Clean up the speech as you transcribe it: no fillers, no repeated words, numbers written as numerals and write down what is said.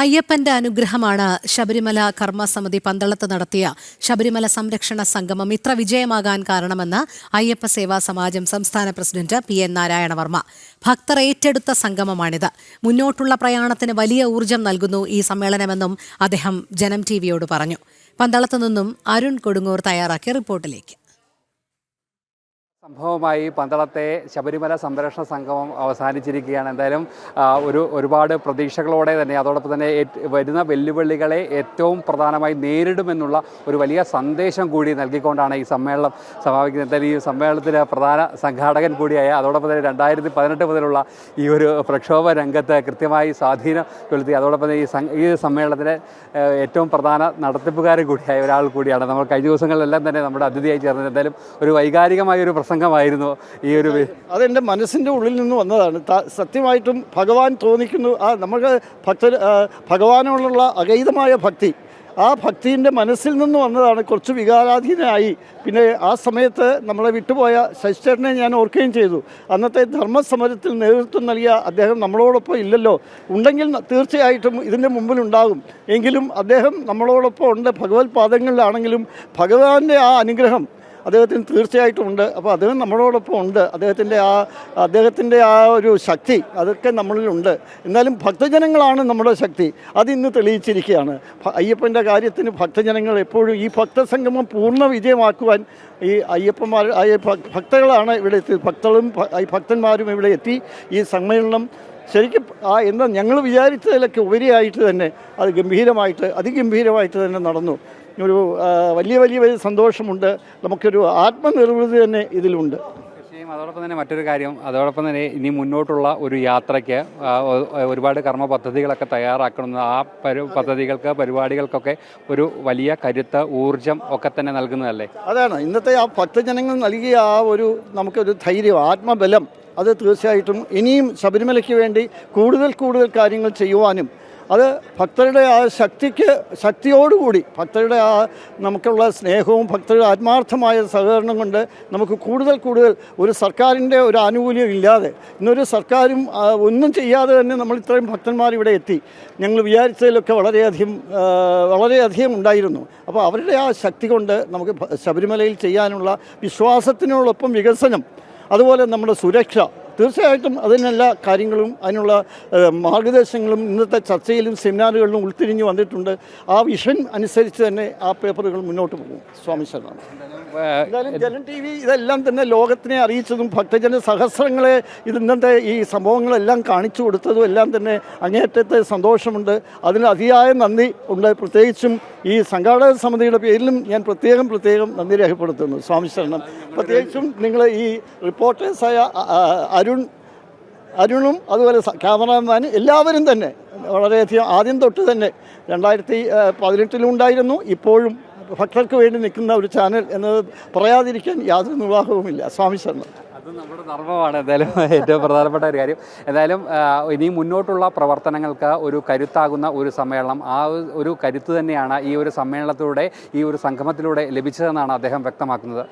അയ്യപ്പന്റെ അനുഗ്രഹമാണ് ശബരിമല കർമ്മസമിതി പന്തളത്ത് നടത്തിയ ശബരിമല സംരക്ഷണ സംഗമം ഇത്ര വിജയമാകാൻ കാരണമെന്ന് അയ്യപ്പ സേവാ സമാജം സംസ്ഥാന പ്രസിഡന്റ് പി.എൻ. നാരായണവർമ്മ. ഭക്തർ ഏറ്റെടുത്ത സംഗമമാണിത്. മുന്നോട്ടുള്ള പ്രയാണത്തിന് വലിയ ഊർജ്ജം നൽകുന്നു ഈ സമ്മേളനമെന്നും അദ്ദേഹം ജനം ടിവിയോട് പറഞ്ഞു. പന്തളത്തു നിന്നും അരുൺ കൊടുങ്ങൂർ തയ്യാറാക്കിയ റിപ്പോർട്ടിലേക്ക്. സംഭവമായി പന്തളത്തെ ശബരിമല സംരക്ഷണ സംഗമം അവസാനിച്ചിരിക്കുകയാണ്. എന്തായാലും ഒരുപാട് പ്രതീക്ഷകളോടെ തന്നെ അതോടൊപ്പം തന്നെ വരുന്ന വെല്ലുവിളികളെ ഏറ്റവും പ്രധാനമായി നേരിടുമെന്നുള്ള ഒരു വലിയ സന്ദേശം കൂടി നൽകിക്കൊണ്ടാണ് ഈ സമ്മേളനം സമാപിക്കുന്നത്. എന്തായാലും ഈ സമ്മേളനത്തിലെ പ്രധാന സംഘാടകൻ കൂടിയായ അതോടൊപ്പം തന്നെ 2018 മുതലുള്ള ഈ ഒരു പ്രക്ഷോഭ രംഗത്ത് കൃത്യമായി സ്വാധീനം ചെലുത്തി അതോടൊപ്പം തന്നെ ഈ സമ്മേളനത്തിലെ ഏറ്റവും പ്രധാന നടത്തിപ്പുകാരൻ കൂടിയായ ഒരാൾ കൂടിയാണ്. നമ്മൾ കഴിഞ്ഞ ദിവസങ്ങളിലെല്ലാം തന്നെ നമ്മുടെ അതിഥിയായി ചേർന്നത്. എന്തായാലും ഒരു വൈകാരികമായ ഒരു സംഘമായിരുന്നു ഈ ഒരു. അതെൻ്റെ മനസ്സിൻ്റെ ഉള്ളിൽ നിന്ന് വന്നതാണ്. സത്യമായിട്ടും ഭഗവാൻ തോന്നിക്കുന്നു. നമുക്ക് ഭഗവാനോടുള്ള അഗൈതമായ ഭക്തി, ആ ഭക്തിൻ്റെ മനസ്സിൽ നിന്ന് വന്നതാണ്. കുറച്ച് വികാരാധീനമായി. പിന്നെ ആ സമയത്ത് നമ്മളെ വിട്ടുപോയ ശശിചേട്ടനെ ഞാൻ ഓർക്കുകയും ചെയ്തു. അന്നത്തെ ധർമ്മസമരത്തിൽ നേതൃത്വം നൽകിയ അദ്ദേഹം നമ്മളോടൊപ്പം ഇല്ലല്ലോ. ഉണ്ടെങ്കിൽ തീർച്ചയായിട്ടും ഇതിൻ്റെ മുമ്പിലുണ്ടാകും. എങ്കിലും അദ്ദേഹം നമ്മളോടൊപ്പം ഉണ്ട്. ഭഗവത് പാദങ്ങളിലാണെങ്കിലും ഭഗവാന്റെ ആ അനുഗ്രഹം അദ്ദേഹത്തിന് തീർച്ചയായിട്ടും ഉണ്ട്. അപ്പോൾ അദ്ദേഹം നമ്മളോടൊപ്പം ഉണ്ട്. അദ്ദേഹത്തിൻ്റെ ആ ഒരു ശക്തി അതൊക്കെ നമ്മളിലുണ്ട്. എന്നാലും ഭക്തജനങ്ങളാണ് നമ്മുടെ ശക്തി. അതിന്ന് തെളിയിച്ചിരിക്കുകയാണ്. അയ്യപ്പൻ്റെ കാര്യത്തിന് ഭക്തജനങ്ങൾ എപ്പോഴും ഈ ഭക്തസംഗമം പൂർണ്ണ വിജയമാക്കുവാൻ ഈ ഭക്തകളാണ് ഇവിടെ എത്തി. ഭക്തന്മാരും ഇവിടെ എത്തി. ഈ സമ്മേളനം ശരിക്കും എന്താ ഞങ്ങൾ വിചാരിച്ചതിലൊക്കെ ഉപരിയായിട്ട് തന്നെ അത് അതിഗംഭീരമായിട്ട് തന്നെ നടന്നു. ഒരു വലിയ സന്തോഷമുണ്ട്. നമുക്കൊരു ആത്മനിർവൃതി തന്നെ ഇതിലുണ്ട്. അതോടൊപ്പം തന്നെ മറ്റൊരു കാര്യം, അതോടൊപ്പം തന്നെ ഇനി മുന്നോട്ടുള്ള ഒരു യാത്രയ്ക്ക് ഒരുപാട് കർമ്മ പദ്ധതികളൊക്കെ തയ്യാറാക്കണം. ആ പദ്ധതികൾക്ക് പരിപാടികൾക്കൊക്കെ ഒരു വലിയ കരുത്ത് ഊർജം ഒക്കെ തന്നെ നൽകുന്നതല്ലേ? അതാണ് ഇന്നത്തെ ആ ഭക്തജനങ്ങൾ നൽകിയ ആ ഒരു നമുക്കൊരു ധൈര്യം, ആത്മബലം. അത് തീർച്ചയായിട്ടും ഇനിയും ശബരിമലയ്ക്ക് വേണ്ടി കൂടുതൽ കാര്യങ്ങൾ ചെയ്യുവാനും അത് ഭക്തരുടെ ആ ശക്തിയോടുകൂടി ഭക്തരുടെ ആ നമുക്കുള്ള സ്നേഹവും ഭക്തരുടെ ആത്മാർത്ഥമായ സഹകരണം കൊണ്ട് നമുക്ക് കൂടുതൽ ഒരു സർക്കാരിൻ്റെ ഒരു ആനുകൂല്യം ഇല്ലാതെ ഇന്നൊരു സർക്കാരും ഒന്നും ചെയ്യാതെ തന്നെ നമ്മൾ ഇത്രയും ഭക്തന്മാർ ഇവിടെ എത്തി. ഞങ്ങൾ വിചാരിച്ചതിലൊക്കെ വളരെയധികം ഉണ്ടായിരുന്നു. അപ്പോൾ അവരുടെ ആ ശക്തി കൊണ്ട് നമുക്ക് ശബരിമലയിൽ ചെയ്യാനുള്ള വിശ്വാസത്തിനോടൊപ്പം വികസനം, അതുപോലെ നമ്മുടെ സുരക്ഷ, തീർച്ചയായിട്ടും അതിനെല്ലാ കാര്യങ്ങളും അതിനുള്ള മാർഗദർശനങ്ങളും ഇന്നത്തെ ചർച്ചയിലും സെമിനാറുകളിലും ഉൾത്തിരിഞ്ഞ് വന്നിട്ടുണ്ട്. ആ വിഷൻ അനുസരിച്ച് തന്നെ ആ പേപ്പറുകൾ മുന്നോട്ട് പോകും. സ്വാമി ശരണം. എന്തായാലും ജനം ടി വി ഇതെല്ലാം തന്നെ ലോകത്തിനെ അറിയിച്ചതും ഭക്തജന സഹസ്രങ്ങളെ ഇന്നത്തെ ഈ സംഭവങ്ങളെല്ലാം കാണിച്ചു കൊടുത്തതും എല്ലാം തന്നെ അങ്ങേയറ്റത്തെ സന്തോഷമുണ്ട്. അതിന് അതിയായ നന്ദി ഉണ്ട്. പ്രത്യേകിച്ചും ഈ സംഘാടക സമിതിയുടെ പേരിലും ഞാൻ പ്രത്യേകം നന്ദി രേഖപ്പെടുത്തുന്നു. സ്വാമി ശരണം. പ്രത്യേകിച്ചും നിങ്ങൾ ഈ റിപ്പോർട്ടേഴ്സായ അരുണും അതുപോലെ ക്യാമറാമാനും എല്ലാവരും തന്നെ വളരെയധികം ആദ്യം തൊട്ട് തന്നെ 2018 ഉണ്ടായിരുന്നു. ഇപ്പോഴും ഭക്തർക്ക് വേണ്ടി നിൽക്കുന്ന ഒരു ചാനൽ എന്നത് പറയാതിരിക്കാൻ യാതൊരു നിർവാഹവുമില്ല. സ്വാമി ശരണം. അത് നമ്മുടെ ധർമ്മമാണ്. എന്തായാലും ഏറ്റവും പ്രധാനപ്പെട്ട ഒരു കാര്യം. എന്തായാലും ഇനി മുന്നോട്ടുള്ള പ്രവർത്തനങ്ങൾക്ക് ഒരു കരുത്താകുന്ന ഒരു സമ്മേളനം, ആ ഒരു കരുത്ത് തന്നെയാണ് ഈ ഒരു സമ്മേളനത്തിലൂടെ ഈ ഒരു സംഗമത്തിലൂടെ ലഭിച്ചതെന്നാണ് അദ്ദേഹം വ്യക്തമാക്കുന്നത്.